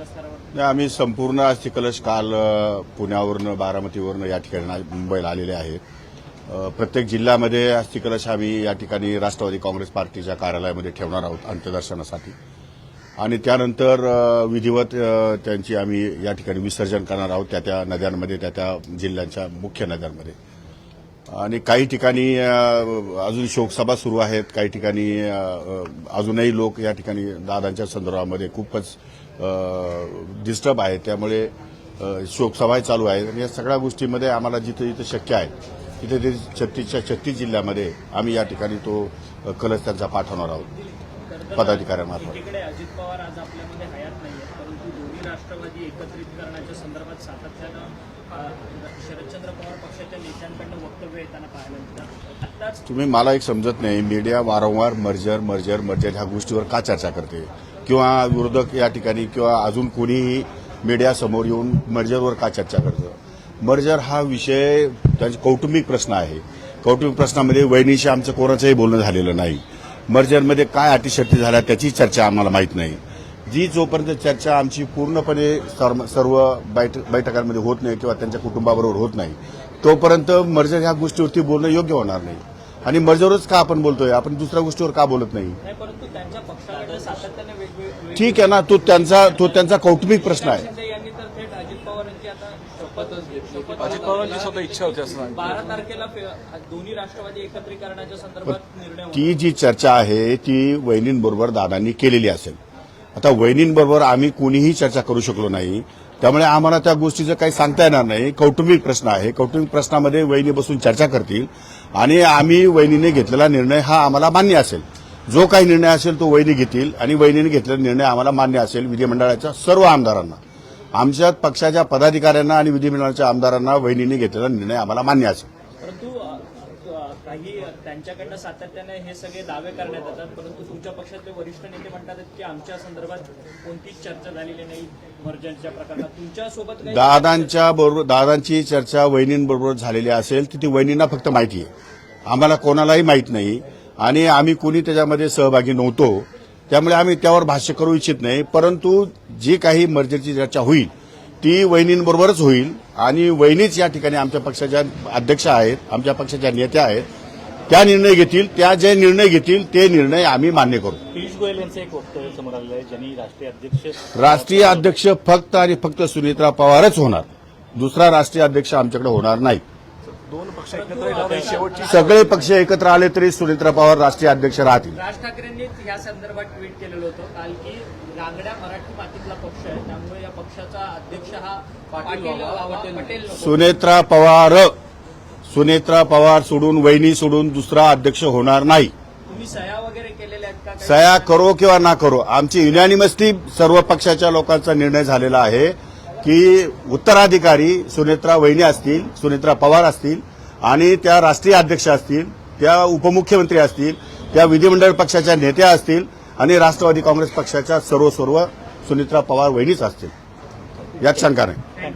जिल्हा स्तरावर? नाही, आम्ही संपूर्ण अस्थि कलश काल पुण्यावरनं बारामतीवरनं या ठिकाणी मुंबईला आलेले आहेत. प्रत्येक जिल्ह्यामध्ये अस्थि कलश आम्ही या ठिकाणी राष्ट्रवादी काँग्रेस पार्टीच्या कार्यालयामध्ये ठेवणार आहोत अंत्यदर्शनासाठी आणि त्यानंतर विधिवत त्यांची आम्ही या ठिकाणी विसर्जन करणार आहोत त्या नद्यांमध्ये त्या जिल्ह्यांच्या मुख्य नद्यांमध्ये. आणि काही ठिकाणी अजून शोकसभा सुरू आहेत, काही ठिकाणी अजूनही लोक या ठिकाणी दादांच्या संदर्भामध्ये खूपच डिस्टर्ब आहेत, त्यामुळे शोकसभा चालू आहेत. आणि या सगळ्या गोष्टींमध्ये आम्हाला जिथे जिथे शक्य आहे तिथे ते 36 जिल्ह्यामध्ये आम्ही या ठिकाणी तो कलश त्यांचा पाठवणार आहोत पदाधिकाऱ्यांमार्फत. एकीकडे अजित पवार आज आपल्यामध्ये हयात नाहीये, परंतु दोन्ही राष्ट्रवादी एकत्रित करण्याच्या संदर्भात सातत्यानं शरदचंद्र पवार पक्षाच्या नेत्यांकडून वक्तव्य येताना पाहायला मिळतात. आताच तुम्ही मला एक समजत नाही, मीडिया वारंवार मर्जर ह्या गोष्टीवर का चर्चा करते किंवा विरोधक या ठिकाणी किंवा अजून कोणीही मीडिया समोर येऊन मर्जरवर का चर्चा करतं. मर्जर हा विषय त्यांचा कौटुंबिक प्रश्न आहे. कौटुंबिक प्रश्नामध्ये वहिनीशी आमचं कोणाचंही बोलणं झालेलं नाही. मर्जरमध्ये काय अटीशर्ती झाल्या त्याची चर्चा आम्हाला माहीत नाही. जी जोपर्यंत चर्चा आमची पूर्णपणे सर्व बैठकांमध्ये होत नाही किंवा त्यांच्या कुटुंबाबरोबर होत नाही तोपर्यंत मर्जर ह्या गोष्टीवरती बोलणं योग्य होणार नाही. आणि मर्जरच का आपण बोलतोय, आपण दुसऱ्या गोष्टीवर का बोलत नाही. परंतु त्यांच्या पक्षाकडे सातत्याने वेगवेगळे ठीक आहे ना, तो त्यांचा कौटुंबिक प्रश्न आहे. शिंदे यांनी तर थेट अजित पवार यांची आता शपथच घेतली. अजित पवारांची स्वतः इच्छा होती असं सांगितलं. 12 तारखेला दोन्ही राष्ट्रवादी एकत्रीकरणाच्या संदर्भात निर्णय होणार. ती जी चर्चा आहे ती वहिनींबरोबर दादांनी केलेली असेल. आता वहिनींबरोबर आम्ही कोणीही चर्चा करू शकलो नाही, त्यामुळे आम्हाला त्या गोष्टीचं काही सांगता येणार नाही. कौटुंबिक प्रश्न आहे. कौटुंबिक प्रश्नामध्ये वहिनी बसून चर्चा करतील आणि आम्ही वहिनीने घेतलेला निर्णय हा आम्हाला मान्य असेल. जो काही निर्णय असेल तो वहिनी घेतील आणि वहिनीने घेतलेला निर्णय आम्हाला मान्य असेल. विधिमंडळाच्या सर्व आमदारांना, आमच्या पक्षाच्या पदाधिकाऱ्यांना आणि विधिमंडळाच्या आमदारांना वहिनीने घेतलेला निर्णय आम्हाला मान्य असेल. परंतु काही त्यांच्याकडनं सातत्याने हे सगळे दावे करण्यात येतात, परंतु तुमच्या पक्षातले वरिष्ठ नेते म्हणतात की आमच्या संदर्भात कोणतीच चर्चा झालेली नाही मर्जरच्या प्रकरणात. तुमच्यासोबत काही दादांची चर्चा वहिनींबरोबर झालेली असेल तर ती वहिनींना फक्त माहिती आहे, आम्हाला कोणालाही माहीत नाही आणि आम्ही कोणी त्याच्यामध्ये सहभागी नव्हतो, त्यामुळे आम्ही त्यावर भाष्य करू इच्छित नाही. परंतु जी काही मर्जरची चर्चा होईल ती वहिनींबरोबरच होईल आणि वहिनीच या ठिकाणी आमच्या पक्षाच्या अध्यक्ष आहेत, आमच्या पक्षाच्या नेत्या आहेत, त्या निर्णय घेतील. त्या जे निर्णय घेतील ते निर्णय आम्ही मान्य करू. पियुष गोयल यांचं एक वक्तव्य समोर आलेलं आहे, ज्यांनी राष्ट्रीय अध्यक्ष फक्त आणि फक्त सुनेत्रा पवारच होणार, दुसरा राष्ट्रीय अध्यक्ष आमच्याकडे होणार नाही. दोन पक्ष एकत्र येणार शेवटची सगळे पक्ष एकत्र आले तरी सुनेत्रा पवार राष्ट्रीय अध्यक्ष राहतील. राज ठाकरेंनीच या संदर्भात ट्विट केलेलं होतं काल की रांगड्या मराठी मातीतला पक्ष आहे, त्यामुळे या पक्षाचा अध्यक्ष हा पटेल सुनेत्रा पवार सोडून वहिनी सोडून दुसरा अध्यक्ष होणार नाही. तुम्ही सह्या वगैरे केलेल्या आहेत का? सह्या करो किंवा ना करो, आमची युनॅनिमसली सर्व पक्षाच्या लोकांचा निर्णय झालेला आहे की उत्तराधिकारी सुनेत्रा वहिनी असतील, सुनेत्रा पवार असतील आणि त्या राष्ट्रीय अध्यक्ष असतील, त्या उपमुख्यमंत्री असतील, त्या विधिमंडळ पक्षाच्या नेत्या असतील आणि राष्ट्रवादी काँग्रेस पक्षाच्या सर्व सुनेत्रा पवार वहिनीच असतील, यात शंका नाही.